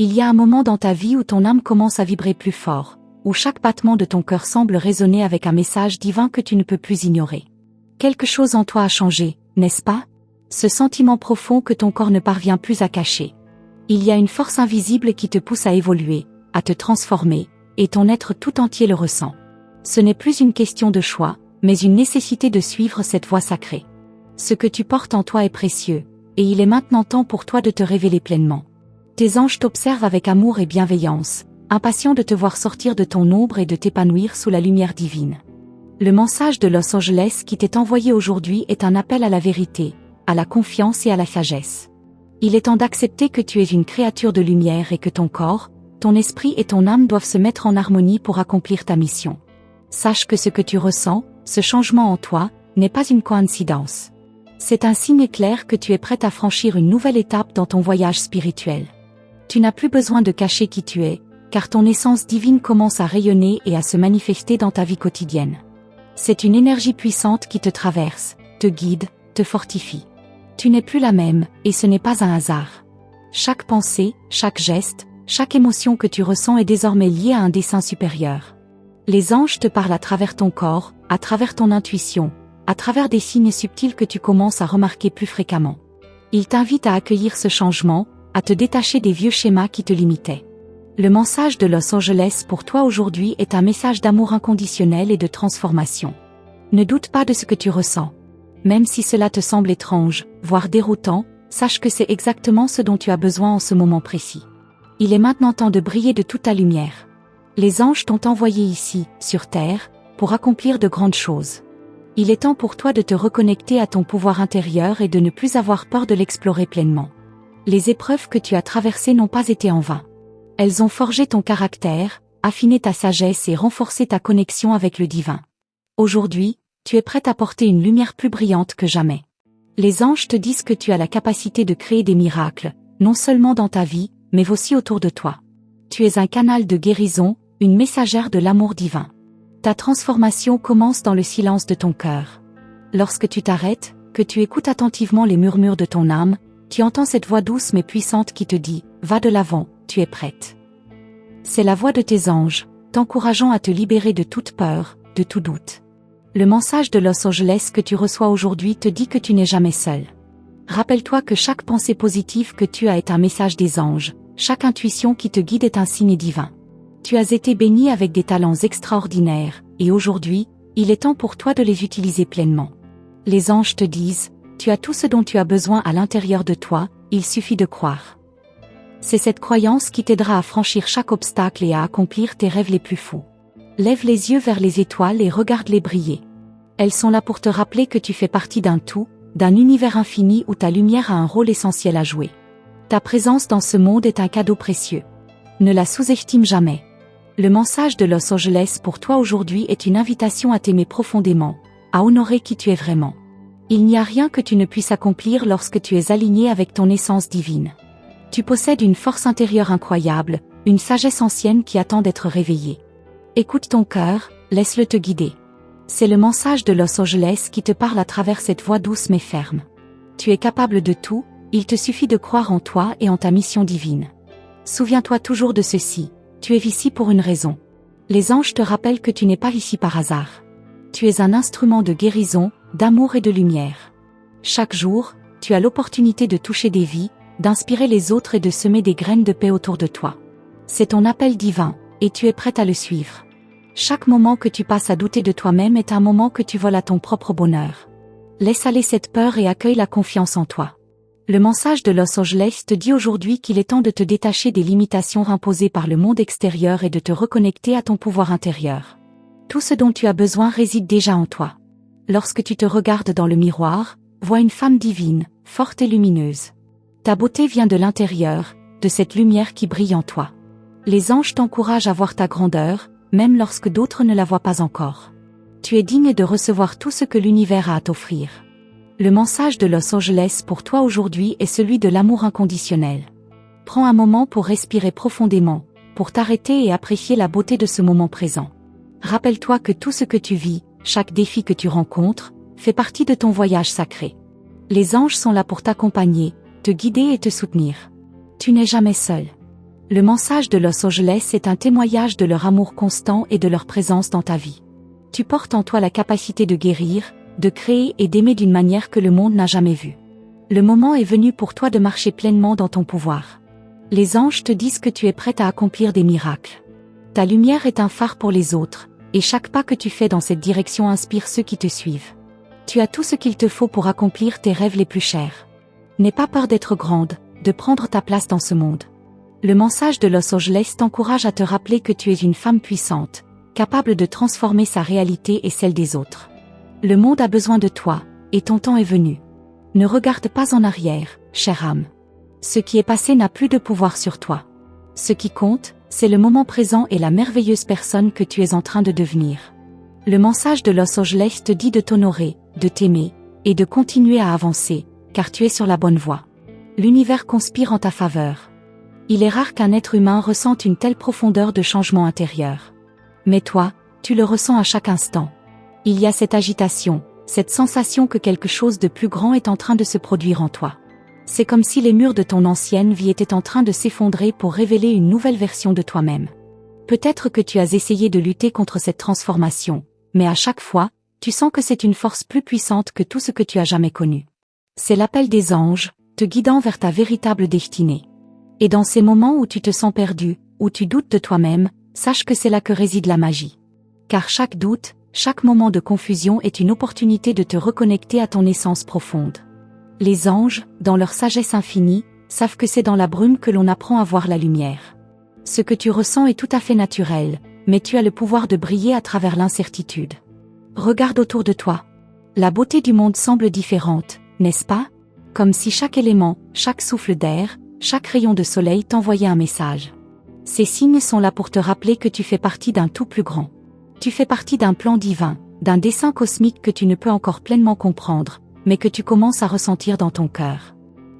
Il y a un moment dans ta vie où ton âme commence à vibrer plus fort, où chaque battement de ton cœur semble résonner avec un message divin que tu ne peux plus ignorer. Quelque chose en toi a changé, n'est-ce pas? Ce sentiment profond que ton corps ne parvient plus à cacher. Il y a une force invisible qui te pousse à évoluer, à te transformer, et ton être tout entier le ressent. Ce n'est plus une question de choix, mais une nécessité de suivre cette voie sacrée. Ce que tu portes en toi est précieux, et il est maintenant temps pour toi de te révéler pleinement. Tes anges t'observent avec amour et bienveillance, impatients de te voir sortir de ton ombre et de t'épanouir sous la lumière divine. Le message de Los Angeles qui t'est envoyé aujourd'hui est un appel à la vérité, à la confiance et à la sagesse. Il est temps d'accepter que tu es une créature de lumière et que ton corps, ton esprit et ton âme doivent se mettre en harmonie pour accomplir ta mission. Sache que ce que tu ressens, ce changement en toi, n'est pas une coïncidence. C'est un signe clair que tu es prête à franchir une nouvelle étape dans ton voyage spirituel. Tu n'as plus besoin de cacher qui tu es, car ton essence divine commence à rayonner et à se manifester dans ta vie quotidienne. C'est une énergie puissante qui te traverse, te guide, te fortifie. Tu n'es plus la même, et ce n'est pas un hasard. Chaque pensée, chaque geste, chaque émotion que tu ressens est désormais liée à un dessein supérieur. Les anges te parlent à travers ton corps, à travers ton intuition, à travers des signes subtils que tu commences à remarquer plus fréquemment. Ils t'invitent à accueillir ce changement, à te détacher des vieux schémas qui te limitaient. Le message de Los Angeles pour toi aujourd'hui est un message d'amour inconditionnel et de transformation. Ne doute pas de ce que tu ressens. Même si cela te semble étrange, voire déroutant, sache que c'est exactement ce dont tu as besoin en ce moment précis. Il est maintenant temps de briller de toute ta lumière. Les anges t'ont envoyé ici, sur terre, pour accomplir de grandes choses. Il est temps pour toi de te reconnecter à ton pouvoir intérieur et de ne plus avoir peur de l'explorer pleinement. Les épreuves que tu as traversées n'ont pas été en vain. Elles ont forgé ton caractère, affiné ta sagesse et renforcé ta connexion avec le divin. Aujourd'hui, tu es prête à porter une lumière plus brillante que jamais. Les anges te disent que tu as la capacité de créer des miracles, non seulement dans ta vie, mais aussi autour de toi. Tu es un canal de guérison, une messagère de l'amour divin. Ta transformation commence dans le silence de ton cœur. Lorsque tu t'arrêtes, que tu écoutes attentivement les murmures de ton âme, tu entends cette voix douce mais puissante qui te dit « Va de l'avant, tu es prête ». C'est la voix de tes anges, t'encourageant à te libérer de toute peur, de tout doute. Le message de Los Angeles que tu reçois aujourd'hui te dit que tu n'es jamais seul. Rappelle-toi que chaque pensée positive que tu as est un message des anges, chaque intuition qui te guide est un signe divin. Tu as été béni avec des talents extraordinaires, et aujourd'hui, il est temps pour toi de les utiliser pleinement. Les anges te disent, tu as tout ce dont tu as besoin à l'intérieur de toi, il suffit de croire. C'est cette croyance qui t'aidera à franchir chaque obstacle et à accomplir tes rêves les plus fous. Lève les yeux vers les étoiles et regarde-les briller. Elles sont là pour te rappeler que tu fais partie d'un tout, d'un univers infini où ta lumière a un rôle essentiel à jouer. Ta présence dans ce monde est un cadeau précieux. Ne la sous-estime jamais. Le message de Los Angeles pour toi aujourd'hui est une invitation à t'aimer profondément, à honorer qui tu es vraiment. Il n'y a rien que tu ne puisses accomplir lorsque tu es aligné avec ton essence divine. Tu possèdes une force intérieure incroyable, une sagesse ancienne qui attend d'être réveillée. Écoute ton cœur, laisse-le te guider. C'est le message de Los Angeles qui te parle à travers cette voix douce mais ferme. Tu es capable de tout, il te suffit de croire en toi et en ta mission divine. Souviens-toi toujours de ceci, tu es ici pour une raison. Les anges te rappellent que tu n'es pas ici par hasard. Tu es un instrument de guérison, d'amour et de lumière. Chaque jour, tu as l'opportunité de toucher des vies, d'inspirer les autres et de semer des graines de paix autour de toi. C'est ton appel divin, et tu es prête à le suivre. Chaque moment que tu passes à douter de toi-même est un moment que tu voles à ton propre bonheur. Laisse aller cette peur et accueille la confiance en toi. Le message de Los Angeles te dit aujourd'hui qu'il est temps de te détacher des limitations imposées par le monde extérieur et de te reconnecter à ton pouvoir intérieur. Tout ce dont tu as besoin réside déjà en toi. Lorsque tu te regardes dans le miroir, vois une femme divine, forte et lumineuse. Ta beauté vient de l'intérieur, de cette lumière qui brille en toi. Les anges t'encouragent à voir ta grandeur, même lorsque d'autres ne la voient pas encore. Tu es digne de recevoir tout ce que l'univers a à t'offrir. Le message de Los Angeles pour toi aujourd'hui est celui de l'amour inconditionnel. Prends un moment pour respirer profondément, pour t'arrêter et apprécier la beauté de ce moment présent. Rappelle-toi que tout ce que tu vis, chaque défi que tu rencontres, fait partie de ton voyage sacré. Les anges sont là pour t'accompagner, te guider et te soutenir. Tu n'es jamais seul. Le message de Los Angeles est un témoignage de leur amour constant et de leur présence dans ta vie. Tu portes en toi la capacité de guérir, de créer et d'aimer d'une manière que le monde n'a jamais vue. Le moment est venu pour toi de marcher pleinement dans ton pouvoir. Les anges te disent que tu es prête à accomplir des miracles. Ta lumière est un phare pour les autres, et chaque pas que tu fais dans cette direction inspire ceux qui te suivent. Tu as tout ce qu'il te faut pour accomplir tes rêves les plus chers. N'aie pas peur d'être grande, de prendre ta place dans ce monde. Le message de Los Angeles t'encourage à te rappeler que tu es une femme puissante, capable de transformer sa réalité et celle des autres. Le monde a besoin de toi, et ton temps est venu. Ne regarde pas en arrière, chère âme. Ce qui est passé n'a plus de pouvoir sur toi. Ce qui compte, c'est le moment présent et la merveilleuse personne que tu es en train de devenir. Le message de Los Angeles te dit de t'honorer, de t'aimer, et de continuer à avancer, car tu es sur la bonne voie. L'univers conspire en ta faveur. Il est rare qu'un être humain ressente une telle profondeur de changement intérieur. Mais toi, tu le ressens à chaque instant. Il y a cette agitation, cette sensation que quelque chose de plus grand est en train de se produire en toi. C'est comme si les murs de ton ancienne vie étaient en train de s'effondrer pour révéler une nouvelle version de toi-même. Peut-être que tu as essayé de lutter contre cette transformation, mais à chaque fois, tu sens que c'est une force plus puissante que tout ce que tu as jamais connu. C'est l'appel des anges, te guidant vers ta véritable destinée. Et dans ces moments où tu te sens perdu, où tu doutes de toi-même, sache que c'est là que réside la magie. Car chaque doute, chaque moment de confusion est une opportunité de te reconnecter à ton essence profonde. Les anges, dans leur sagesse infinie, savent que c'est dans la brume que l'on apprend à voir la lumière. Ce que tu ressens est tout à fait naturel, mais tu as le pouvoir de briller à travers l'incertitude. Regarde autour de toi. La beauté du monde semble différente, n'est-ce pas? Comme si chaque élément, chaque souffle d'air, chaque rayon de soleil t'envoyait un message. Ces signes sont là pour te rappeler que tu fais partie d'un tout plus grand. Tu fais partie d'un plan divin, d'un dessein cosmique que tu ne peux encore pleinement comprendre, mais que tu commences à ressentir dans ton cœur.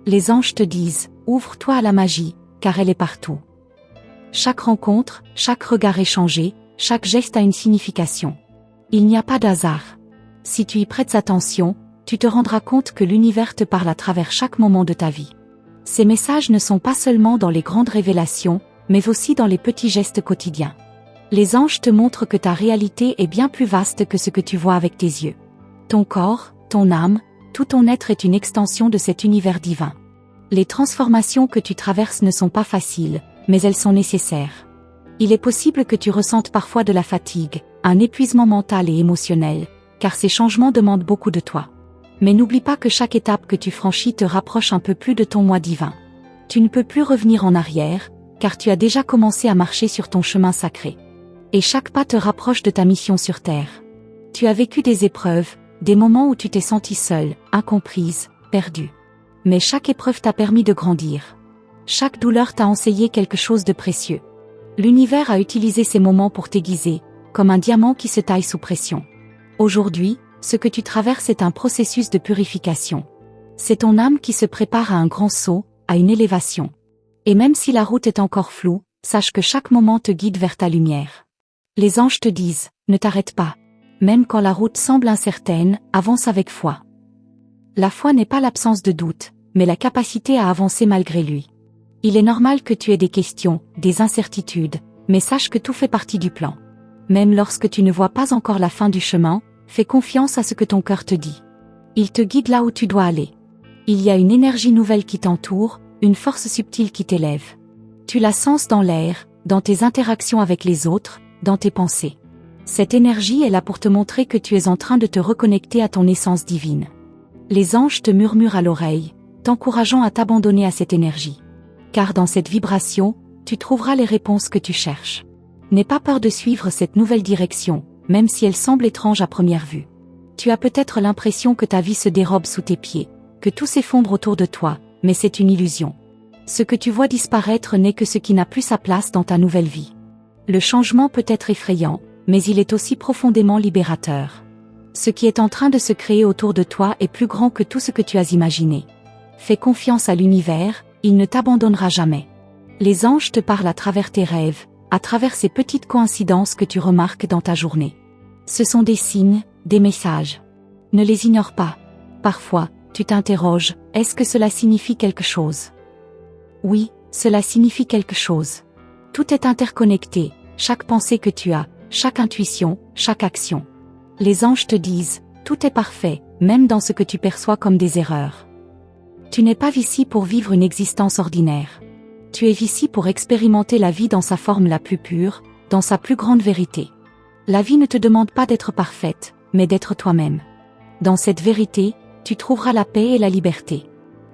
Les anges te disent, ouvre-toi à la magie, car elle est partout. Chaque rencontre, chaque regard échangé, chaque geste a une signification. Il n'y a pas d'hasard. Si tu y prêtes attention, tu te rendras compte que l'univers te parle à travers chaque moment de ta vie. Ces messages ne sont pas seulement dans les grandes révélations, mais aussi dans les petits gestes quotidiens. Les anges te montrent que ta réalité est bien plus vaste que ce que tu vois avec tes yeux. Ton corps, ton âme, tout ton être est une extension de cet univers divin. Les transformations que tu traverses ne sont pas faciles, mais elles sont nécessaires. Il est possible que tu ressentes parfois de la fatigue, un épuisement mental et émotionnel, car ces changements demandent beaucoup de toi. Mais n'oublie pas que chaque étape que tu franchis te rapproche un peu plus de ton moi divin. Tu ne peux plus revenir en arrière, car tu as déjà commencé à marcher sur ton chemin sacré. Et chaque pas te rapproche de ta mission sur Terre. Tu as vécu des épreuves, des moments où tu t'es sentie seule, incomprise, perdue. Mais chaque épreuve t'a permis de grandir. Chaque douleur t'a enseigné quelque chose de précieux. L'univers a utilisé ces moments pour t'aiguiser, comme un diamant qui se taille sous pression. Aujourd'hui, ce que tu traverses est un processus de purification. C'est ton âme qui se prépare à un grand saut, à une élévation. Et même si la route est encore floue, sache que chaque moment te guide vers ta lumière. Les anges te disent, ne t'arrête pas. Même quand la route semble incertaine, avance avec foi. La foi n'est pas l'absence de doute, mais la capacité à avancer malgré lui. Il est normal que tu aies des questions, des incertitudes, mais sache que tout fait partie du plan. Même lorsque tu ne vois pas encore la fin du chemin, fais confiance à ce que ton cœur te dit. Il te guide là où tu dois aller. Il y a une énergie nouvelle qui t'entoure, une force subtile qui t'élève. Tu la sens dans l'air, dans tes interactions avec les autres, dans tes pensées. Cette énergie est là pour te montrer que tu es en train de te reconnecter à ton essence divine. Les anges te murmurent à l'oreille, t'encourageant à t'abandonner à cette énergie. Car dans cette vibration, tu trouveras les réponses que tu cherches. N'aie pas peur de suivre cette nouvelle direction, même si elle semble étrange à première vue. Tu as peut-être l'impression que ta vie se dérobe sous tes pieds, que tout s'effondre autour de toi, mais c'est une illusion. Ce que tu vois disparaître n'est que ce qui n'a plus sa place dans ta nouvelle vie. Le changement peut être effrayant, mais il est aussi profondément libérateur. Ce qui est en train de se créer autour de toi est plus grand que tout ce que tu as imaginé. Fais confiance à l'univers, il ne t'abandonnera jamais. Les anges te parlent à travers tes rêves, à travers ces petites coïncidences que tu remarques dans ta journée. Ce sont des signes, des messages. Ne les ignore pas. Parfois, tu t'interroges, est-ce que cela signifie quelque chose? Oui, Cela signifie quelque chose. Tout est interconnecté, chaque pensée que tu as, chaque intuition, chaque action. Les anges te disent, tout est parfait, même dans ce que tu perçois comme des erreurs. Tu n'es pas ici pour vivre une existence ordinaire. Tu es ici pour expérimenter la vie dans sa forme la plus pure, dans sa plus grande vérité. La vie ne te demande pas d'être parfaite, mais d'être toi-même. Dans cette vérité, tu trouveras la paix et la liberté.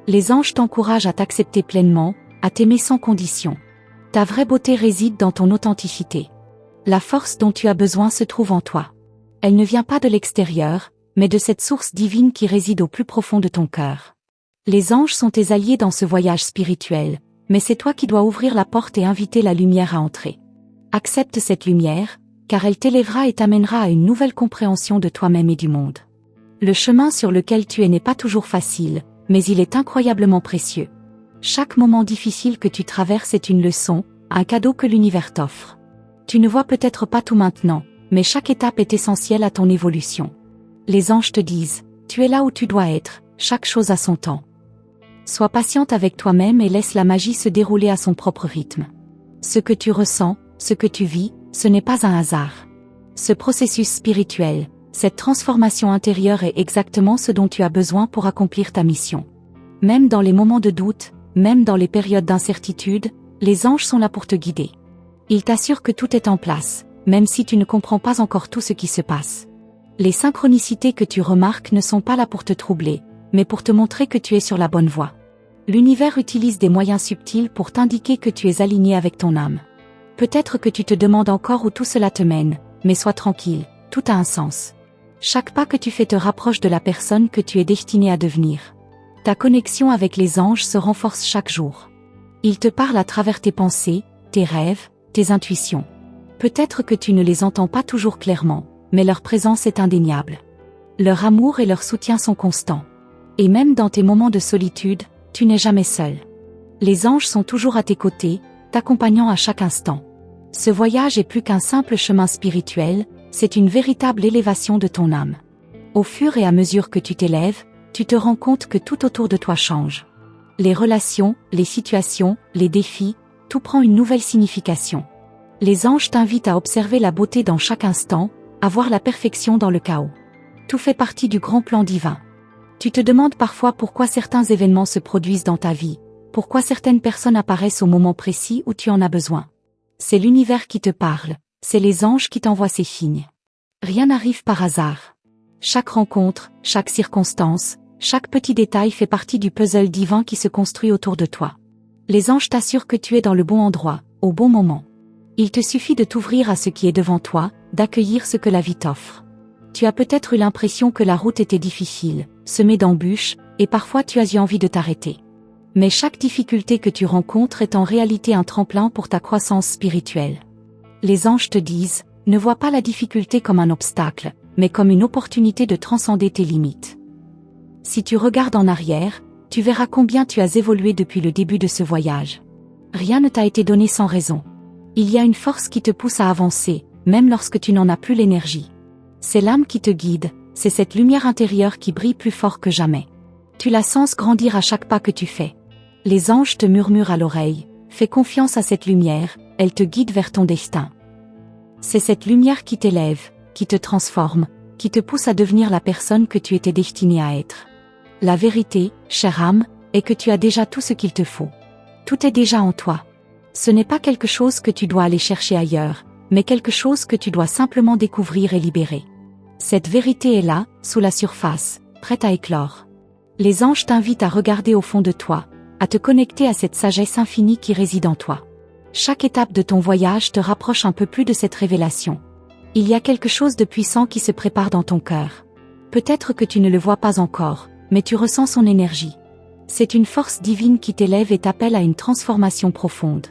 Les anges t'encouragent à t'accepter pleinement, à t'aimer sans condition. Ta vraie beauté réside dans ton authenticité. La force dont tu as besoin se trouve en toi. Elle ne vient pas de l'extérieur, mais de cette source divine qui réside au plus profond de ton cœur. Les anges sont tes alliés dans ce voyage spirituel, mais c'est toi qui dois ouvrir la porte et inviter la lumière à entrer. Accepte cette lumière, car elle t'élèvera et t'amènera à une nouvelle compréhension de toi-même et du monde. Le chemin sur lequel tu es n'est pas toujours facile, mais il est incroyablement précieux. Chaque moment difficile que tu traverses est une leçon, un cadeau que l'univers t'offre. Tu ne vois peut-être pas tout maintenant, mais chaque étape est essentielle à ton évolution. Les anges te disent, tu es là où tu dois être, chaque chose a son temps. Sois patiente avec toi-même et laisse la magie se dérouler à son propre rythme. Ce que tu ressens, ce que tu vis, ce n'est pas un hasard. Ce processus spirituel, cette transformation intérieure est exactement ce dont tu as besoin pour accomplir ta mission. Même dans les moments de doute, même dans les périodes d'incertitude, les anges sont là pour te guider. Ils t'assurent que tout est en place, même si tu ne comprends pas encore tout ce qui se passe. Les synchronicités que tu remarques ne sont pas là pour te troubler, mais pour te montrer que tu es sur la bonne voie. L'univers utilise des moyens subtils pour t'indiquer que tu es aligné avec ton âme. Peut-être que tu te demandes encore où tout cela te mène, mais sois tranquille, tout a un sens. Chaque pas que tu fais te rapproche de la personne que tu es destiné à devenir. Ta connexion avec les anges se renforce chaque jour. Ils te parlent à travers tes pensées, tes rêves, tes intuitions. Peut-être que tu ne les entends pas toujours clairement, mais leur présence est indéniable. Leur amour et leur soutien sont constants. Et même dans tes moments de solitude, tu n'es jamais seul. Les anges sont toujours à tes côtés, t'accompagnant à chaque instant. Ce voyage est plus qu'un simple chemin spirituel, c'est une véritable élévation de ton âme. Au fur et à mesure que tu t'élèves, tu te rends compte que tout autour de toi change. Les relations, les situations, les défis, tout prend une nouvelle signification. Les anges t'invitent à observer la beauté dans chaque instant, à voir la perfection dans le chaos. Tout fait partie du grand plan divin. Tu te demandes parfois pourquoi certains événements se produisent dans ta vie, pourquoi certaines personnes apparaissent au moment précis où tu en as besoin. C'est l'univers qui te parle, c'est les anges qui t'envoient ces signes. Rien n'arrive par hasard. Chaque rencontre, chaque circonstance, chaque petit détail fait partie du puzzle divin qui se construit autour de toi. Les anges t'assurent que tu es dans le bon endroit, au bon moment. Il te suffit de t'ouvrir à ce qui est devant toi, d'accueillir ce que la vie t'offre. Tu as peut-être eu l'impression que la route était difficile, semée d'embûches, et parfois tu as eu envie de t'arrêter. Mais chaque difficulté que tu rencontres est en réalité un tremplin pour ta croissance spirituelle. Les anges te disent, ne vois pas la difficulté comme un obstacle, mais comme une opportunité de transcender tes limites. Si tu regardes en arrière, tu verras combien tu as évolué depuis le début de ce voyage. Rien ne t'a été donné sans raison. Il y a une force qui te pousse à avancer, même lorsque tu n'en as plus l'énergie. C'est l'âme qui te guide, c'est cette lumière intérieure qui brille plus fort que jamais. Tu la sens grandir à chaque pas que tu fais. Les anges te murmurent à l'oreille, fais confiance à cette lumière, elle te guide vers ton destin. C'est cette lumière qui t'élève, qui te transforme, qui te pousse à devenir la personne que tu étais destinée à être. La vérité, chère âme, est que tu as déjà tout ce qu'il te faut. Tout est déjà en toi. Ce n'est pas quelque chose que tu dois aller chercher ailleurs, mais quelque chose que tu dois simplement découvrir et libérer. Cette vérité est là, sous la surface, prête à éclore. Les anges t'invitent à regarder au fond de toi, à te connecter à cette sagesse infinie qui réside en toi. Chaque étape de ton voyage te rapproche un peu plus de cette révélation. Il y a quelque chose de puissant qui se prépare dans ton cœur. Peut-être que tu ne le vois pas encore, mais tu ressens son énergie. C'est une force divine qui t'élève et t'appelle à une transformation profonde.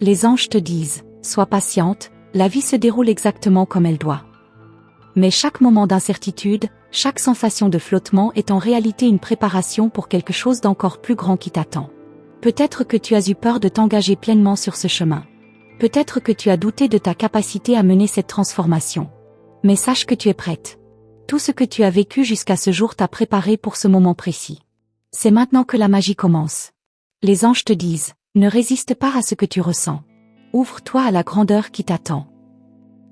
Les anges te disent, sois patiente, la vie se déroule exactement comme elle doit. Mais chaque moment d'incertitude, chaque sensation de flottement est en réalité une préparation pour quelque chose d'encore plus grand qui t'attend. Peut-être que tu as eu peur de t'engager pleinement sur ce chemin. Peut-être que tu as douté de ta capacité à mener cette transformation. Mais sache que tu es prête. Tout ce que tu as vécu jusqu'à ce jour t'a préparé pour ce moment précis. C'est maintenant que la magie commence. Les anges te disent, Ne résiste pas à ce que tu ressens. Ouvre-toi à la grandeur qui t'attend.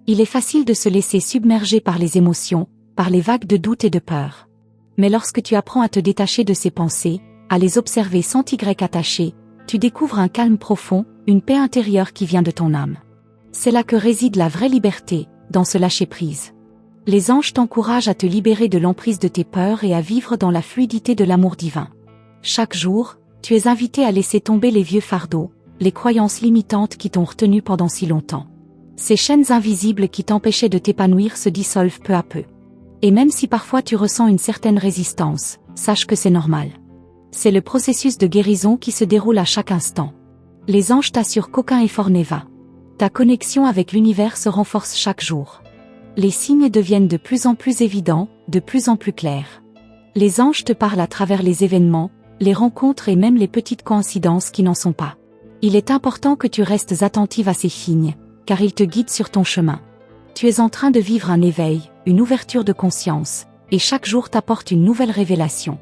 Il est facile de se laisser submerger par les émotions, par les vagues de doute et de peur. Mais lorsque tu apprends à te détacher de ces pensées, à les observer sans t'y attacher, tu découvres un calme profond, une paix intérieure qui vient de ton âme. C'est là que réside la vraie liberté, dans ce lâcher-prise. Les anges t'encouragent à te libérer de l'emprise de tes peurs et à vivre dans la fluidité de l'amour divin. Chaque jour, tu es invité à laisser tomber les vieux fardeaux, les croyances limitantes qui t'ont retenu pendant si longtemps. Ces chaînes invisibles qui t'empêchaient de t'épanouir se dissolvent peu à peu. Et même si parfois tu ressens une certaine résistance, sache que c'est normal. C'est le processus de guérison qui se déroule à chaque instant. Les anges t'assurent qu'aucun effort n'est vain. Ta connexion avec l'univers se renforce chaque jour. Les signes deviennent de plus en plus évidents, de plus en plus clairs. Les anges te parlent à travers les événements, les rencontres et même les petites coïncidences qui n'en sont pas. Il est important que tu restes attentive à ces signes, car ils te guident sur ton chemin. Tu es en train de vivre un éveil, une ouverture de conscience, et chaque jour t'apporte une nouvelle révélation.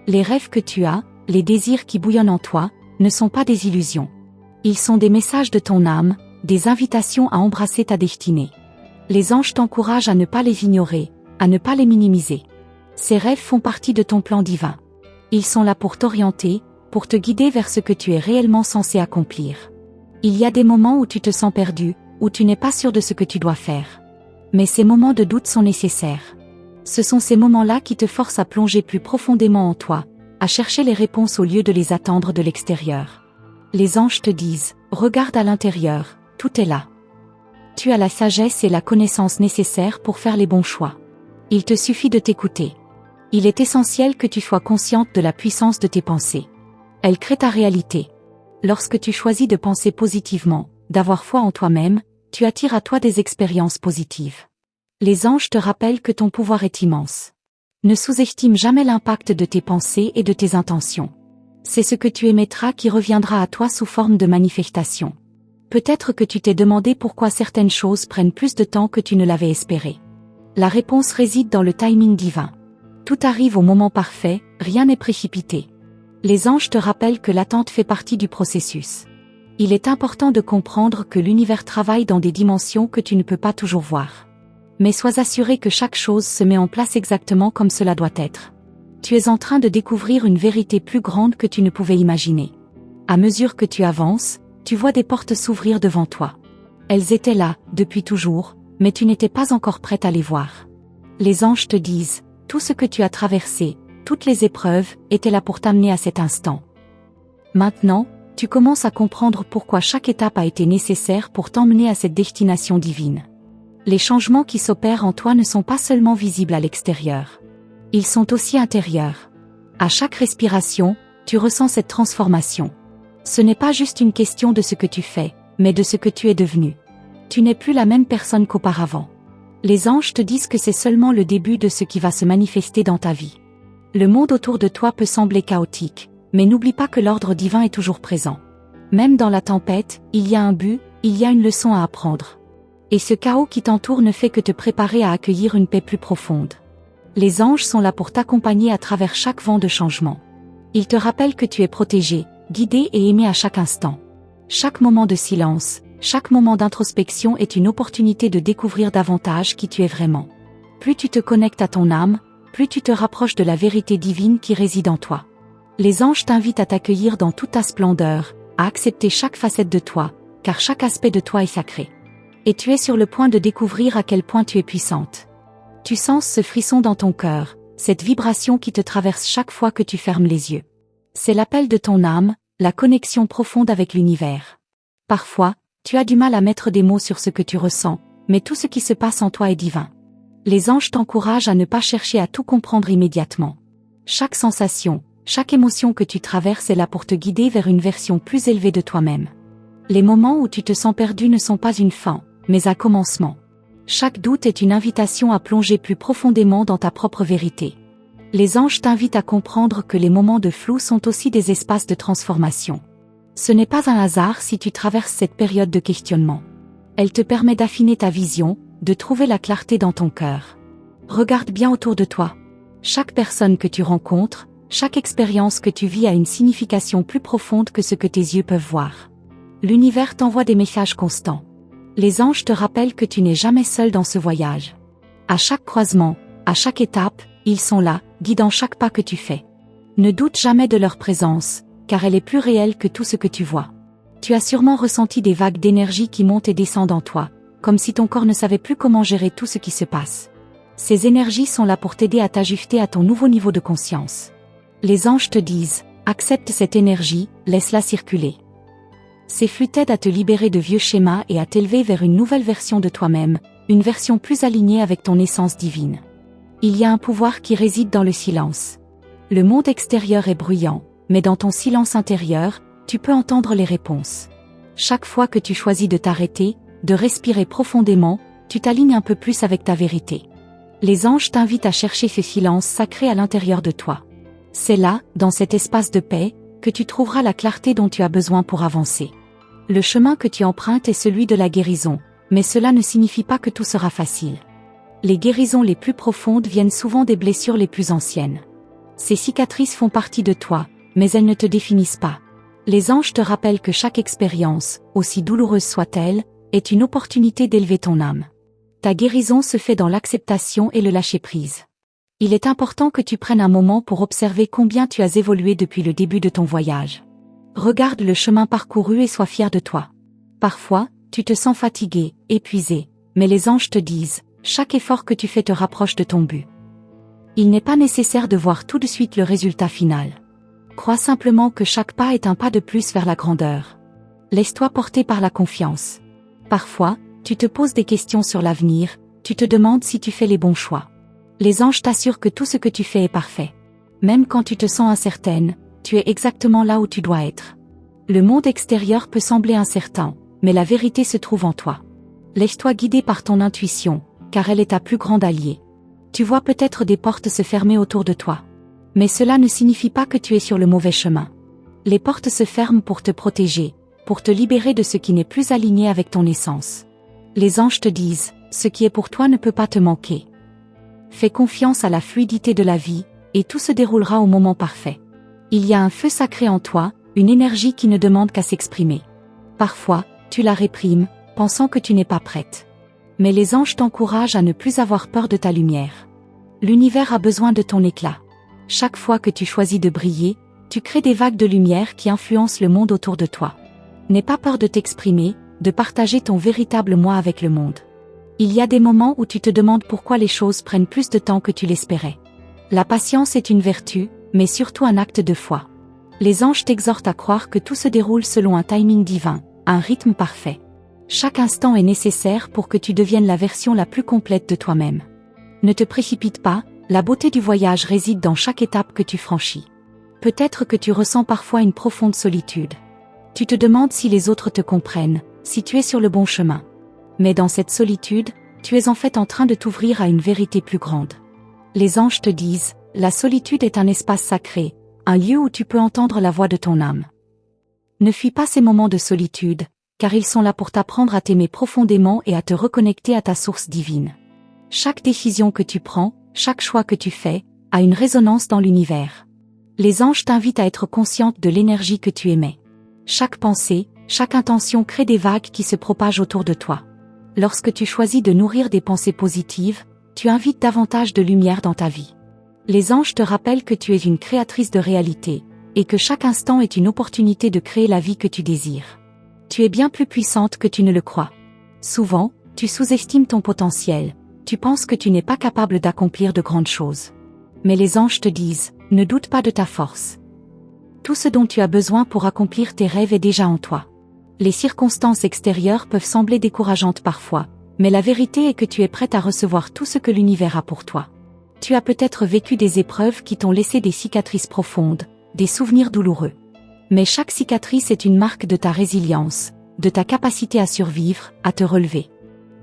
Les rêves que tu as, les désirs qui bouillonnent en toi, ne sont pas des illusions. Ils sont des messages de ton âme, des invitations à embrasser ta destinée. Les anges t'encouragent à ne pas les ignorer, à ne pas les minimiser. Ces rêves font partie de ton plan divin. Ils sont là pour t'orienter, pour te guider vers ce que tu es réellement censé accomplir. Il y a des moments où tu te sens perdu, où tu n'es pas sûr de ce que tu dois faire. Mais ces moments de doute sont nécessaires. Ce sont ces moments-là qui te forcent à plonger plus profondément en toi, à chercher les réponses au lieu de les attendre de l'extérieur. Les anges te disent, regarde à l'intérieur, tout est là. Tu as la sagesse et la connaissance nécessaires pour faire les bons choix. Il te suffit de t'écouter. Il est essentiel que tu sois consciente de la puissance de tes pensées. Elles créent ta réalité. Lorsque tu choisis de penser positivement, d'avoir foi en toi-même, tu attires à toi des expériences positives. Les anges te rappellent que ton pouvoir est immense. Ne sous-estime jamais l'impact de tes pensées et de tes intentions. C'est ce que tu émettras qui reviendra à toi sous forme de manifestation. Peut-être que tu t'es demandé pourquoi certaines choses prennent plus de temps que tu ne l'avais espéré. La réponse réside dans le timing divin. Tout arrive au moment parfait, rien n'est précipité. Les anges te rappellent que l'attente fait partie du processus. Il est important de comprendre que l'univers travaille dans des dimensions que tu ne peux pas toujours voir. Mais sois assuré que chaque chose se met en place exactement comme cela doit être. Tu es en train de découvrir une vérité plus grande que tu ne pouvais imaginer. À mesure que tu avances, tu vois des portes s'ouvrir devant toi. Elles étaient là, depuis toujours, mais tu n'étais pas encore prête à les voir. Les anges te disent, tout ce que tu as traversé, toutes les épreuves, étaient là pour t'amener à cet instant. Maintenant, tu commences à comprendre pourquoi chaque étape a été nécessaire pour t'emmener à cette destination divine. Les changements qui s'opèrent en toi ne sont pas seulement visibles à l'extérieur. Ils sont aussi intérieurs. À chaque respiration, tu ressens cette transformation. Ce n'est pas juste une question de ce que tu fais, mais de ce que tu es devenu. Tu n'es plus la même personne qu'auparavant. Les anges te disent que c'est seulement le début de ce qui va se manifester dans ta vie. Le monde autour de toi peut sembler chaotique, mais n'oublie pas que l'ordre divin est toujours présent. Même dans la tempête, il y a un but, il y a une leçon à apprendre. Et ce chaos qui t'entoure ne fait que te préparer à accueillir une paix plus profonde. Les anges sont là pour t'accompagner à travers chaque vent de changement. Ils te rappellent que tu es protégé, guidé et aimé à chaque instant. Chaque moment de silence, chaque moment d'introspection est une opportunité de découvrir davantage qui tu es vraiment. Plus tu te connectes à ton âme, plus tu te rapproches de la vérité divine qui réside en toi. Les anges t'invitent à t'accueillir dans toute ta splendeur, à accepter chaque facette de toi, car chaque aspect de toi est sacré. Et tu es sur le point de découvrir à quel point tu es puissante. Tu sens ce frisson dans ton cœur, cette vibration qui te traverse chaque fois que tu fermes les yeux. C'est l'appel de ton âme, la connexion profonde avec l'univers. Parfois, tu as du mal à mettre des mots sur ce que tu ressens, mais tout ce qui se passe en toi est divin. Les anges t'encouragent à ne pas chercher à tout comprendre immédiatement. Chaque sensation, chaque émotion que tu traverses est là pour te guider vers une version plus élevée de toi-même. Les moments où tu te sens perdu ne sont pas une fin, mais un commencement. Chaque doute est une invitation à plonger plus profondément dans ta propre vérité. Les anges t'invitent à comprendre que les moments de flou sont aussi des espaces de transformation. Ce n'est pas un hasard si tu traverses cette période de questionnement. Elle te permet d'affiner ta vision, de trouver la clarté dans ton cœur. Regarde bien autour de toi. Chaque personne que tu rencontres, Chaque expérience que tu vis a une signification plus profonde que ce que tes yeux peuvent voir. L'univers t'envoie des messages constants. Les anges te rappellent que tu n'es jamais seul dans ce voyage. À chaque croisement, à chaque étape, ils sont là, guidant chaque pas que tu fais. Ne doute jamais de leur présence, car elle est plus réelle que tout ce que tu vois. Tu as sûrement ressenti des vagues d'énergie qui montent et descendent en toi, comme si ton corps ne savait plus comment gérer tout ce qui se passe. Ces énergies sont là pour t'aider à t'ajuster à ton nouveau niveau de conscience. Les anges te disent, accepte cette énergie, laisse-la circuler. Ces flux t'aident à te libérer de vieux schémas et à t'élever vers une nouvelle version de toi-même, une version plus alignée avec ton essence divine. Il y a un pouvoir qui réside dans le silence. Le monde extérieur est bruyant, mais dans ton silence intérieur, tu peux entendre les réponses. Chaque fois que tu choisis de t'arrêter, de respirer profondément, tu t'alignes un peu plus avec ta vérité. Les anges t'invitent à chercher ce silence sacré à l'intérieur de toi. C'est là, dans cet espace de paix, que tu trouveras la clarté dont tu as besoin pour avancer. Le chemin que tu empruntes est celui de la guérison, mais cela ne signifie pas que tout sera facile. Les guérisons les plus profondes viennent souvent des blessures les plus anciennes. Ces cicatrices font partie de toi, mais elles ne te définissent pas. Les anges te rappellent que chaque expérience, aussi douloureuse soit-elle, est une opportunité d'élever ton âme. Ta guérison se fait dans l'acceptation et le lâcher-prise. Il est important que tu prennes un moment pour observer combien tu as évolué depuis le début de ton voyage. Regarde le chemin parcouru et sois fier de toi. Parfois, tu te sens fatigué, épuisé, mais les anges te disent, chaque effort que tu fais te rapproche de ton but. Il n'est pas nécessaire de voir tout de suite le résultat final. Crois simplement que chaque pas est un pas de plus vers la grandeur. Laisse-toi porter par la confiance. Parfois, tu te poses des questions sur l'avenir, tu te demandes si tu fais les bons choix. Les anges t'assurent que tout ce que tu fais est parfait. Même quand tu te sens incertaine, tu es exactement là où tu dois être. Le monde extérieur peut sembler incertain, mais la vérité se trouve en toi. Laisse-toi guider par ton intuition, car elle est ta plus grande alliée. Tu vois peut-être des portes se fermer autour de toi. Mais cela ne signifie pas que tu es sur le mauvais chemin. Les portes se ferment pour te protéger, pour te libérer de ce qui n'est plus aligné avec ton essence. Les anges te disent, ce qui est pour toi ne peut pas te manquer. Fais confiance à la fluidité de la vie, et tout se déroulera au moment parfait. Il y a un feu sacré en toi, une énergie qui ne demande qu'à s'exprimer. Parfois, tu la réprimes, pensant que tu n'es pas prête. Mais les anges t'encouragent à ne plus avoir peur de ta lumière. L'univers a besoin de ton éclat. Chaque fois que tu choisis de briller, tu crées des vagues de lumière qui influencent le monde autour de toi. N'aie pas peur de t'exprimer, de partager ton véritable moi avec le monde. Il y a des moments où tu te demandes pourquoi les choses prennent plus de temps que tu l'espérais. La patience est une vertu, mais surtout un acte de foi. Les anges t'exhortent à croire que tout se déroule selon un timing divin, un rythme parfait. Chaque instant est nécessaire pour que tu deviennes la version la plus complète de toi-même. Ne te précipite pas, la beauté du voyage réside dans chaque étape que tu franchis. Peut-être que tu ressens parfois une profonde solitude. Tu te demandes si les autres te comprennent, si tu es sur le bon chemin. Mais dans cette solitude, tu es en fait en train de t'ouvrir à une vérité plus grande. Les anges te disent, la solitude est un espace sacré, un lieu où tu peux entendre la voix de ton âme. Ne fuis pas ces moments de solitude, car ils sont là pour t'apprendre à t'aimer profondément et à te reconnecter à ta source divine. Chaque décision que tu prends, chaque choix que tu fais, a une résonance dans l'univers. Les anges t'invitent à être consciente de l'énergie que tu émets. Chaque pensée, chaque intention crée des vagues qui se propagent autour de toi. Lorsque tu choisis de nourrir des pensées positives, tu invites davantage de lumière dans ta vie. Les anges te rappellent que tu es une créatrice de réalité, et que chaque instant est une opportunité de créer la vie que tu désires. Tu es bien plus puissante que tu ne le crois. Souvent, tu sous-estimes ton potentiel, tu penses que tu n'es pas capable d'accomplir de grandes choses. Mais les anges te disent, ne doute pas de ta force. Tout ce dont tu as besoin pour accomplir tes rêves est déjà en toi. Les circonstances extérieures peuvent sembler décourageantes parfois, mais la vérité est que tu es prête à recevoir tout ce que l'univers a pour toi. Tu as peut-être vécu des épreuves qui t'ont laissé des cicatrices profondes, des souvenirs douloureux. Mais chaque cicatrice est une marque de ta résilience, de ta capacité à survivre, à te relever.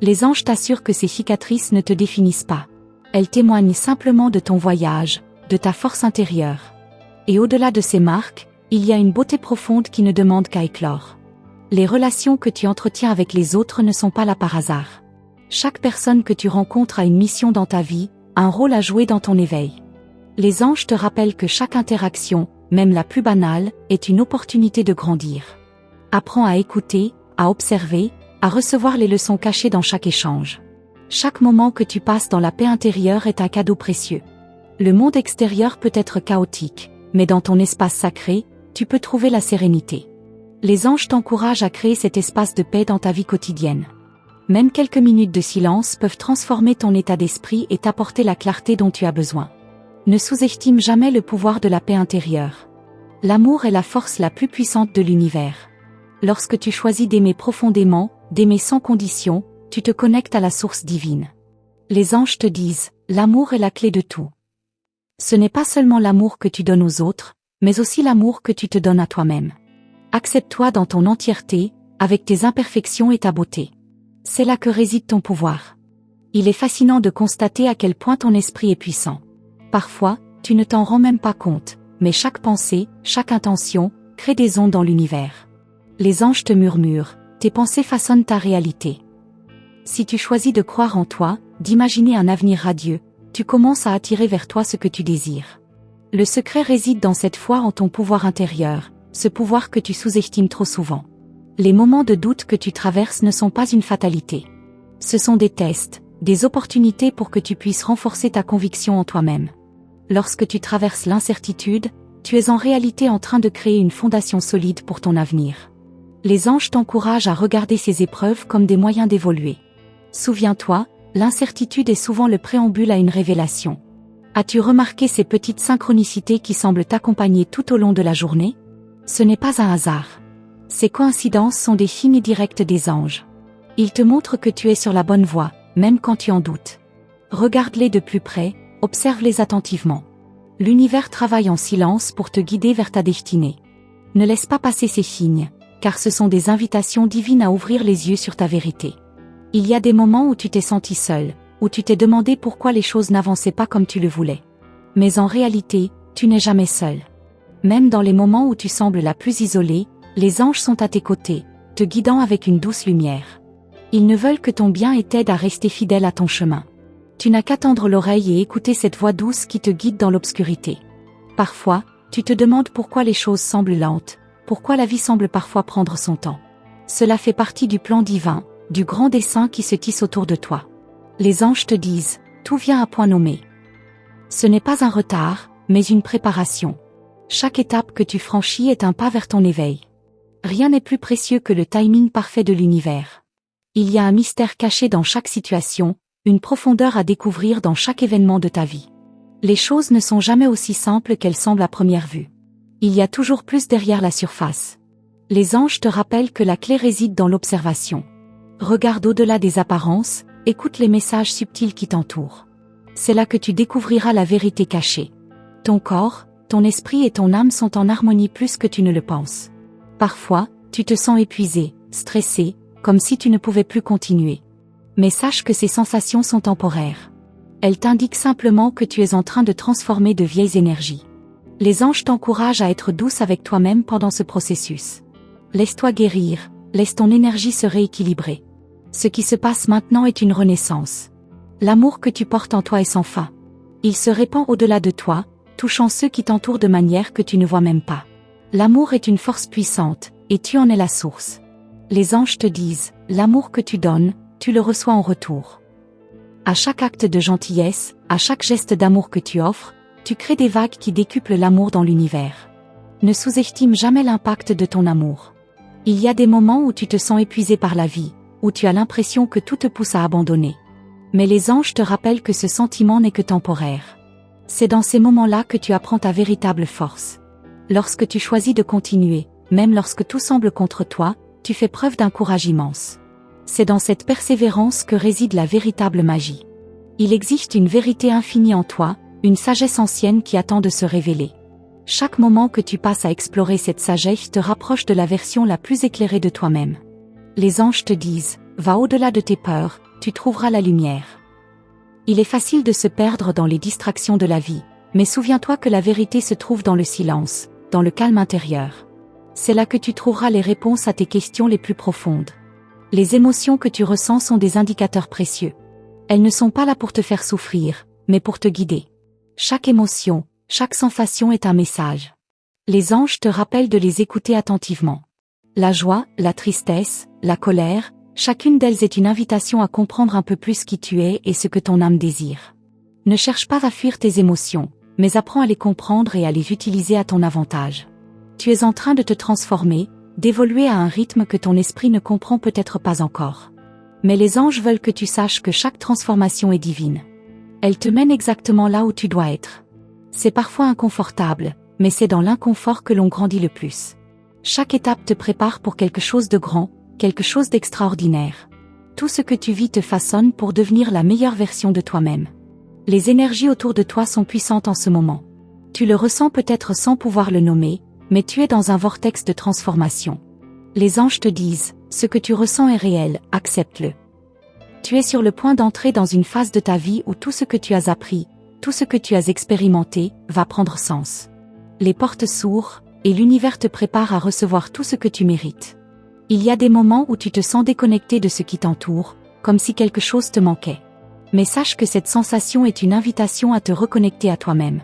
Les anges t'assurent que ces cicatrices ne te définissent pas. Elles témoignent simplement de ton voyage, de ta force intérieure. Et au-delà de ces marques, il y a une beauté profonde qui ne demande qu'à éclore. Les relations que tu entretiens avec les autres ne sont pas là par hasard. Chaque personne que tu rencontres a une mission dans ta vie, un rôle à jouer dans ton éveil. Les anges te rappellent que chaque interaction, même la plus banale, est une opportunité de grandir. Apprends à écouter, à observer, à recevoir les leçons cachées dans chaque échange. Chaque moment que tu passes dans la paix intérieure est un cadeau précieux. Le monde extérieur peut être chaotique, mais dans ton espace sacré, tu peux trouver la sérénité. Les anges t'encouragent à créer cet espace de paix dans ta vie quotidienne. Même quelques minutes de silence peuvent transformer ton état d'esprit et t'apporter la clarté dont tu as besoin. Ne sous-estime jamais le pouvoir de la paix intérieure. L'amour est la force la plus puissante de l'univers. Lorsque tu choisis d'aimer profondément, d'aimer sans condition, tu te connectes à la source divine. Les anges te disent, l'amour est la clé de tout. Ce n'est pas seulement l'amour que tu donnes aux autres, mais aussi l'amour que tu te donnes à toi-même. Accepte-toi dans ton entièreté, avec tes imperfections et ta beauté. C'est là que réside ton pouvoir. Il est fascinant de constater à quel point ton esprit est puissant. Parfois, tu ne t'en rends même pas compte, mais chaque pensée, chaque intention, crée des ondes dans l'univers. Les anges te murmurent, tes pensées façonnent ta réalité. Si tu choisis de croire en toi, d'imaginer un avenir radieux, tu commences à attirer vers toi ce que tu désires. Le secret réside dans cette foi en ton pouvoir intérieur, ce pouvoir que tu sous-estimes trop souvent. Les moments de doute que tu traverses ne sont pas une fatalité. Ce sont des tests, des opportunités pour que tu puisses renforcer ta conviction en toi-même. Lorsque tu traverses l'incertitude, tu es en réalité en train de créer une fondation solide pour ton avenir. Les anges t'encouragent à regarder ces épreuves comme des moyens d'évoluer. Souviens-toi, l'incertitude est souvent le préambule à une révélation. As-tu remarqué ces petites synchronicités qui semblent t'accompagner tout au long de la journée? Ce n'est pas un hasard. Ces coïncidences sont des signes directs des anges. Ils te montrent que tu es sur la bonne voie, même quand tu en doutes. Regarde-les de plus près, observe-les attentivement. L'univers travaille en silence pour te guider vers ta destinée. Ne laisse pas passer ces signes, car ce sont des invitations divines à ouvrir les yeux sur ta vérité. Il y a des moments où tu t'es senti seul, où tu t'es demandé pourquoi les choses n'avançaient pas comme tu le voulais. Mais en réalité, tu n'es jamais seul. Même dans les moments où tu sembles la plus isolée, les anges sont à tes côtés, te guidant avec une douce lumière. Ils ne veulent que ton bien et t'aident à rester fidèle à ton chemin. Tu n'as qu'à tendre l'oreille et écouter cette voix douce qui te guide dans l'obscurité. Parfois, tu te demandes pourquoi les choses semblent lentes, pourquoi la vie semble parfois prendre son temps. Cela fait partie du plan divin, du grand dessein qui se tisse autour de toi. Les anges te disent, tout vient à point nommé. Ce n'est pas un retard, mais une préparation. Chaque étape que tu franchis est un pas vers ton éveil. Rien n'est plus précieux que le timing parfait de l'univers. Il y a un mystère caché dans chaque situation, une profondeur à découvrir dans chaque événement de ta vie. Les choses ne sont jamais aussi simples qu'elles semblent à première vue. Il y a toujours plus derrière la surface. Les anges te rappellent que la clé réside dans l'observation. Regarde au-delà des apparences, écoute les messages subtils qui t'entourent. C'est là que tu découvriras la vérité cachée. Ton corps, ton esprit et ton âme sont en harmonie plus que tu ne le penses. Parfois, tu te sens épuisé, stressé, comme si tu ne pouvais plus continuer. Mais sache que ces sensations sont temporaires. Elles t'indiquent simplement que tu es en train de transformer de vieilles énergies. Les anges t'encouragent à être douce avec toi-même pendant ce processus. Laisse-toi guérir, laisse ton énergie se rééquilibrer. Ce qui se passe maintenant est une renaissance. L'amour que tu portes en toi est sans fin. Il se répand au-delà de toi, touchant ceux qui t'entourent de manière que tu ne vois même pas. L'amour est une force puissante, et tu en es la source. Les anges te disent, l'amour que tu donnes, tu le reçois en retour. À chaque acte de gentillesse, à chaque geste d'amour que tu offres, tu crées des vagues qui décuplent l'amour dans l'univers. Ne sous-estime jamais l'impact de ton amour. Il y a des moments où tu te sens épuisé par la vie, où tu as l'impression que tout te pousse à abandonner. Mais les anges te rappellent que ce sentiment n'est que temporaire. C'est dans ces moments-là que tu apprends ta véritable force. Lorsque tu choisis de continuer, même lorsque tout semble contre toi, tu fais preuve d'un courage immense. C'est dans cette persévérance que réside la véritable magie. Il existe une vérité infinie en toi, une sagesse ancienne qui attend de se révéler. Chaque moment que tu passes à explorer cette sagesse te rapproche de la version la plus éclairée de toi-même. Les anges te disent, va au-delà de tes peurs, tu trouveras la lumière. Il est facile de se perdre dans les distractions de la vie, mais souviens-toi que la vérité se trouve dans le silence, dans le calme intérieur. C'est là que tu trouveras les réponses à tes questions les plus profondes. Les émotions que tu ressens sont des indicateurs précieux. Elles ne sont pas là pour te faire souffrir, mais pour te guider. Chaque émotion, chaque sensation est un message. Les anges te rappellent de les écouter attentivement. La joie, la tristesse, la colère, chacune d'elles est une invitation à comprendre un peu plus qui tu es et ce que ton âme désire. Ne cherche pas à fuir tes émotions, mais apprends à les comprendre et à les utiliser à ton avantage. Tu es en train de te transformer, d'évoluer à un rythme que ton esprit ne comprend peut-être pas encore. Mais les anges veulent que tu saches que chaque transformation est divine. Elle te mène exactement là où tu dois être. C'est parfois inconfortable, mais c'est dans l'inconfort que l'on grandit le plus. Chaque étape te prépare pour quelque chose de grand, quelque chose d'extraordinaire. Tout ce que tu vis te façonne pour devenir la meilleure version de toi-même. Les énergies autour de toi sont puissantes en ce moment. Tu le ressens peut-être sans pouvoir le nommer, mais tu es dans un vortex de transformation. Les anges te disent, ce que tu ressens est réel, accepte-le. Tu es sur le point d'entrer dans une phase de ta vie où tout ce que tu as appris, tout ce que tu as expérimenté, va prendre sens. Les portes s'ouvrent, et l'univers te prépare à recevoir tout ce que tu mérites. Il y a des moments où tu te sens déconnecté de ce qui t'entoure, comme si quelque chose te manquait. Mais sache que cette sensation est une invitation à te reconnecter à toi-même.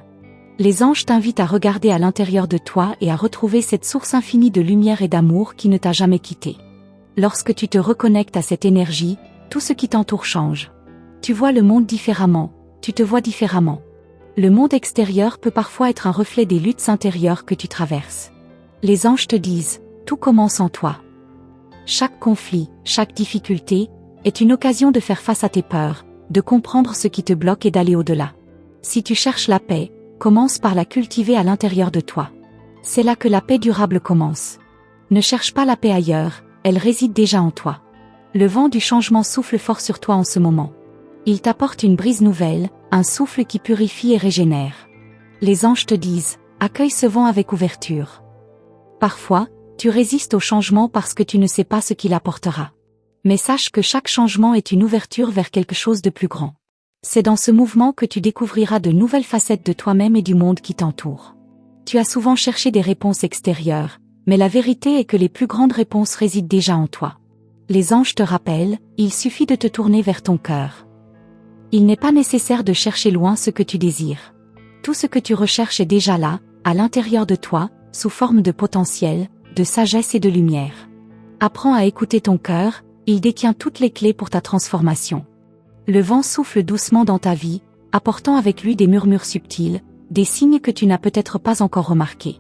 Les anges t'invitent à regarder à l'intérieur de toi et à retrouver cette source infinie de lumière et d'amour qui ne t'a jamais quitté. Lorsque tu te reconnectes à cette énergie, tout ce qui t'entoure change. Tu vois le monde différemment, tu te vois différemment. Le monde extérieur peut parfois être un reflet des luttes intérieures que tu traverses. Les anges te disent, tout commence en toi. Chaque conflit, chaque difficulté, est une occasion de faire face à tes peurs, de comprendre ce qui te bloque et d'aller au-delà. Si tu cherches la paix, commence par la cultiver à l'intérieur de toi. C'est là que la paix durable commence. Ne cherche pas la paix ailleurs, elle réside déjà en toi. Le vent du changement souffle fort sur toi en ce moment. Il t'apporte une brise nouvelle, un souffle qui purifie et régénère. Les anges te disent, accueille ce vent avec ouverture. Parfois, tu résistes au changement parce que tu ne sais pas ce qu'il apportera. Mais sache que chaque changement est une ouverture vers quelque chose de plus grand. C'est dans ce mouvement que tu découvriras de nouvelles facettes de toi-même et du monde qui t'entoure. Tu as souvent cherché des réponses extérieures, mais la vérité est que les plus grandes réponses résident déjà en toi. Les anges te rappellent, il suffit de te tourner vers ton cœur. Il n'est pas nécessaire de chercher loin ce que tu désires. Tout ce que tu recherches est déjà là, à l'intérieur de toi, sous forme de potentiel, de sagesse et de lumière. Apprends à écouter ton cœur, il détient toutes les clés pour ta transformation. Le vent souffle doucement dans ta vie, apportant avec lui des murmures subtils, des signes que tu n'as peut-être pas encore remarqués.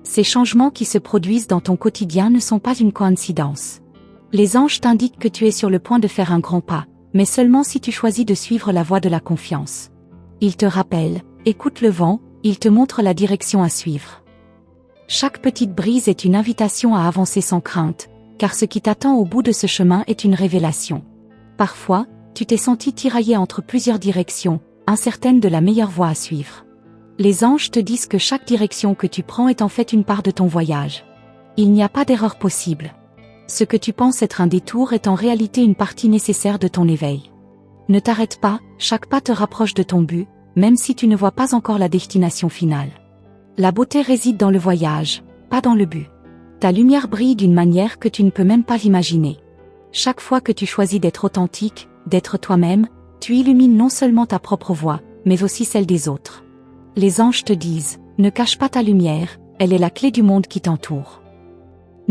Ces changements qui se produisent dans ton quotidien ne sont pas une coïncidence. Les anges t'indiquent que tu es sur le point de faire un grand pas, mais seulement si tu choisis de suivre la voie de la confiance. Ils te rappellent, écoute le vent, il te montre la direction à suivre. Chaque petite brise est une invitation à avancer sans crainte, car ce qui t'attend au bout de ce chemin est une révélation. Parfois, tu t'es senti tiraillé entre plusieurs directions, incertaine de la meilleure voie à suivre. Les anges te disent que chaque direction que tu prends est en fait une part de ton voyage. Il n'y a pas d'erreur possible. Ce que tu penses être un détour est en réalité une partie nécessaire de ton éveil. Ne t'arrête pas, chaque pas te rapproche de ton but, même si tu ne vois pas encore la destination finale. La beauté réside dans le voyage, pas dans le but. Ta lumière brille d'une manière que tu ne peux même pas l'imaginer. Chaque fois que tu choisis d'être authentique, d'être toi-même, tu illumines non seulement ta propre voie, mais aussi celle des autres. Les anges te disent, ne cache pas ta lumière, elle est la clé du monde qui t'entoure.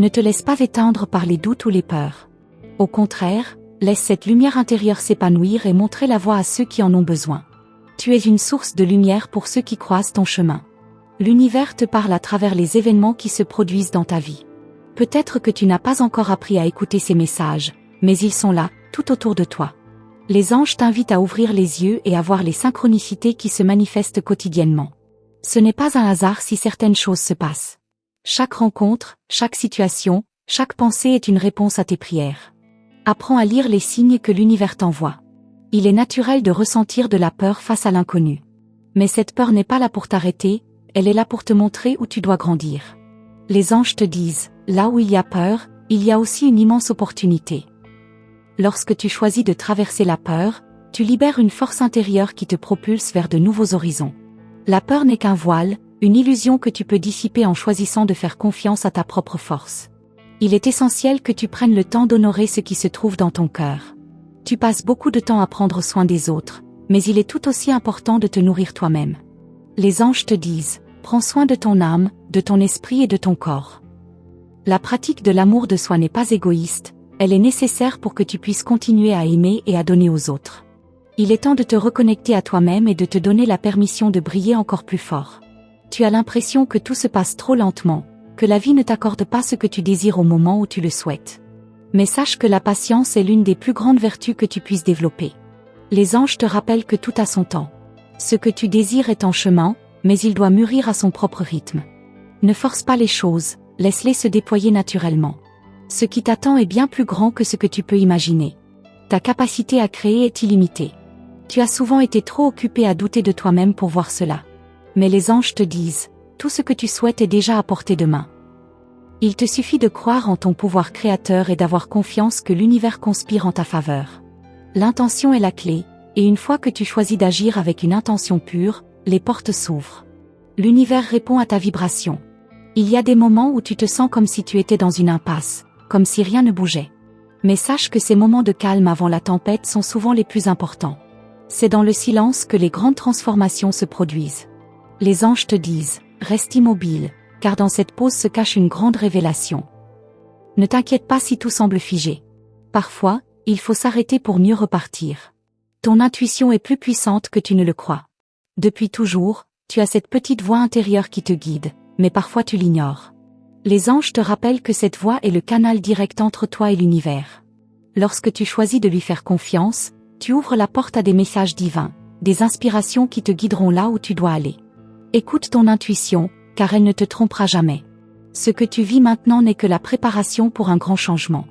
Ne te laisse pas éteindre par les doutes ou les peurs. Au contraire, laisse cette lumière intérieure s'épanouir et montrer la voie à ceux qui en ont besoin. Tu es une source de lumière pour ceux qui croisent ton chemin. L'univers te parle à travers les événements qui se produisent dans ta vie. Peut-être que tu n'as pas encore appris à écouter ces messages, mais ils sont là, tout autour de toi. Les anges t'invitent à ouvrir les yeux et à voir les synchronicités qui se manifestent quotidiennement. Ce n'est pas un hasard si certaines choses se passent. Chaque rencontre, chaque situation, chaque pensée est une réponse à tes prières. Apprends à lire les signes que l'univers t'envoie. Il est naturel de ressentir de la peur face à l'inconnu. Mais cette peur n'est pas là pour t'arrêter, elle est là pour te montrer où tu dois grandir. Les anges te disent, là où il y a peur, il y a aussi une immense opportunité. Lorsque tu choisis de traverser la peur, tu libères une force intérieure qui te propulse vers de nouveaux horizons. La peur n'est qu'un voile, une illusion que tu peux dissiper en choisissant de faire confiance à ta propre force. Il est essentiel que tu prennes le temps d'honorer ce qui se trouve dans ton cœur. Tu passes beaucoup de temps à prendre soin des autres, mais il est tout aussi important de te nourrir toi-même. Les anges te disent, prends soin de ton âme, de ton esprit et de ton corps. La pratique de l'amour de soi n'est pas égoïste, elle est nécessaire pour que tu puisses continuer à aimer et à donner aux autres. Il est temps de te reconnecter à toi-même et de te donner la permission de briller encore plus fort. Tu as l'impression que tout se passe trop lentement, que la vie ne t'accorde pas ce que tu désires au moment où tu le souhaites. Mais sache que la patience est l'une des plus grandes vertus que tu puisses développer. Les anges te rappellent que tout a son temps. Ce que tu désires est en chemin, mais il doit mûrir à son propre rythme. Ne force pas les choses, laisse-les se déployer naturellement. Ce qui t'attend est bien plus grand que ce que tu peux imaginer. Ta capacité à créer est illimitée. Tu as souvent été trop occupé à douter de toi-même pour voir cela. Mais les anges te disent, tout ce que tu souhaites est déjà à portée de main. Il te suffit de croire en ton pouvoir créateur et d'avoir confiance que l'univers conspire en ta faveur. L'intention est la clé, et une fois que tu choisis d'agir avec une intention pure, les portes s'ouvrent. L'univers répond à ta vibration. Il y a des moments où tu te sens comme si tu étais dans une impasse, comme si rien ne bougeait. Mais sache que ces moments de calme avant la tempête sont souvent les plus importants. C'est dans le silence que les grandes transformations se produisent. Les anges te disent, reste immobile, car dans cette pause se cache une grande révélation. Ne t'inquiète pas si tout semble figé. Parfois, il faut s'arrêter pour mieux repartir. Ton intuition est plus puissante que tu ne le crois. Depuis toujours, tu as cette petite voix intérieure qui te guide, mais parfois tu l'ignores. Les anges te rappellent que cette voix est le canal direct entre toi et l'univers. Lorsque tu choisis de lui faire confiance, tu ouvres la porte à des messages divins, des inspirations qui te guideront là où tu dois aller. Écoute ton intuition, car elle ne te trompera jamais. Ce que tu vis maintenant n'est que la préparation pour un grand changement.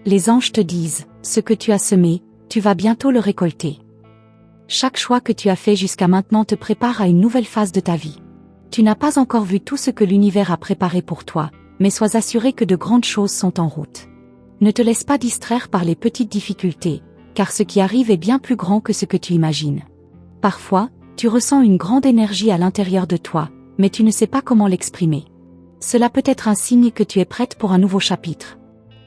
Les anges te disent, ce que tu as semé, tu vas bientôt le récolter. Chaque choix que tu as fait jusqu'à maintenant te prépare à une nouvelle phase de ta vie. Tu n'as pas encore vu tout ce que l'univers a préparé pour toi, mais sois assuré que de grandes choses sont en route. Ne te laisse pas distraire par les petites difficultés, car ce qui arrive est bien plus grand que ce que tu imagines. Parfois, tu ressens une grande énergie à l'intérieur de toi, mais tu ne sais pas comment l'exprimer. Cela peut être un signe que tu es prête pour un nouveau chapitre.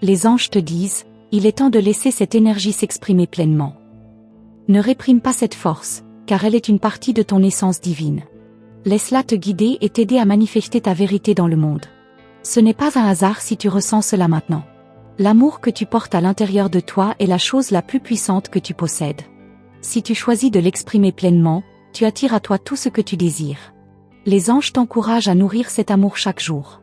Les anges te disent, il est temps de laisser cette énergie s'exprimer pleinement. Ne réprime pas cette force, car elle est une partie de ton essence divine. Laisse-la te guider et t'aider à manifester ta vérité dans le monde. Ce n'est pas un hasard si tu ressens cela maintenant. L'amour que tu portes à l'intérieur de toi est la chose la plus puissante que tu possèdes. Si tu choisis de l'exprimer pleinement, tu attires à toi tout ce que tu désires. Les anges t'encouragent à nourrir cet amour chaque jour.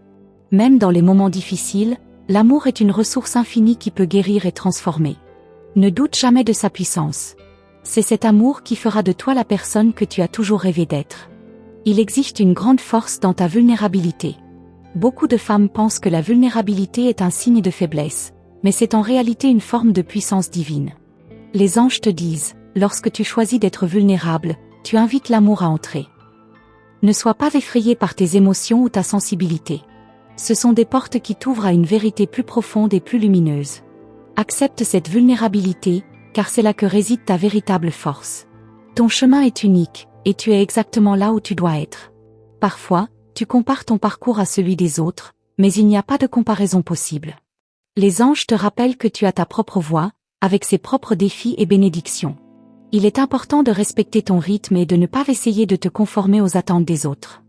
Même dans les moments difficiles, l'amour est une ressource infinie qui peut guérir et transformer. Ne doute jamais de sa puissance. C'est cet amour qui fera de toi la personne que tu as toujours rêvé d'être. Il existe une grande force dans ta vulnérabilité. Beaucoup de femmes pensent que la vulnérabilité est un signe de faiblesse, mais c'est en réalité une forme de puissance divine. Les anges te disent, lorsque tu choisis d'être vulnérable, tu invites l'amour à entrer. Ne sois pas effrayé par tes émotions ou ta sensibilité. Ce sont des portes qui t'ouvrent à une vérité plus profonde et plus lumineuse. Accepte cette vulnérabilité, car c'est là que réside ta véritable force. Ton chemin est unique, et tu es exactement là où tu dois être. Parfois, tu compares ton parcours à celui des autres, mais il n'y a pas de comparaison possible. Les anges te rappellent que tu as ta propre voie, avec ses propres défis et bénédictions. Il est important de respecter ton rythme et de ne pas essayer de te conformer aux attentes des autres.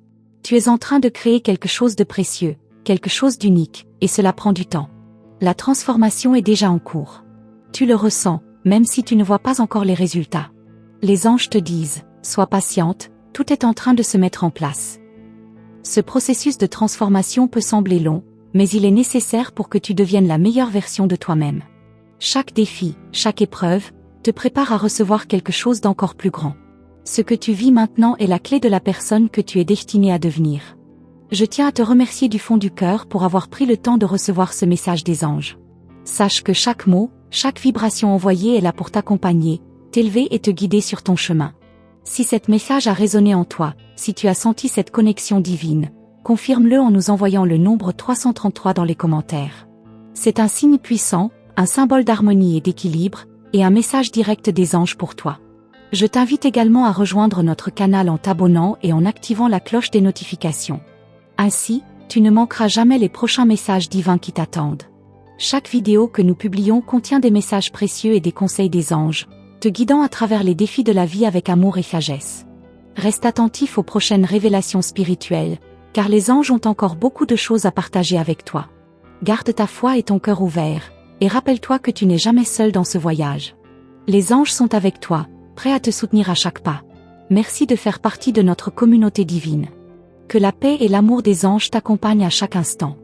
Tu es en train de créer quelque chose de précieux, quelque chose d'unique, et cela prend du temps. La transformation est déjà en cours. Tu le ressens, même si tu ne vois pas encore les résultats. Les anges te disent, sois patiente, tout est en train de se mettre en place. Ce processus de transformation peut sembler long, mais il est nécessaire pour que tu deviennes la meilleure version de toi-même. Chaque défi, chaque épreuve, te prépare à recevoir quelque chose d'encore plus grand. Ce que tu vis maintenant est la clé de la personne que tu es destinée à devenir. Je tiens à te remercier du fond du cœur pour avoir pris le temps de recevoir ce message des anges. Sache que chaque mot, chaque vibration envoyée est là pour t'accompagner, t'élever et te guider sur ton chemin. Si cet message a résonné en toi, si tu as senti cette connexion divine, confirme-le en nous envoyant le nombre 333 dans les commentaires. C'est un signe puissant, un symbole d'harmonie et d'équilibre, et un message direct des anges pour toi. Je t'invite également à rejoindre notre canal en t'abonnant et en activant la cloche des notifications. Ainsi, tu ne manqueras jamais les prochains messages divins qui t'attendent. Chaque vidéo que nous publions contient des messages précieux et des conseils des anges, te guidant à travers les défis de la vie avec amour et sagesse. Reste attentif aux prochaines révélations spirituelles, car les anges ont encore beaucoup de choses à partager avec toi. Garde ta foi et ton cœur ouverts, et rappelle-toi que tu n'es jamais seul dans ce voyage. Les anges sont avec toi, prêts à te soutenir à chaque pas. Merci de faire partie de notre communauté divine. Que la paix et l'amour des anges t'accompagnent à chaque instant.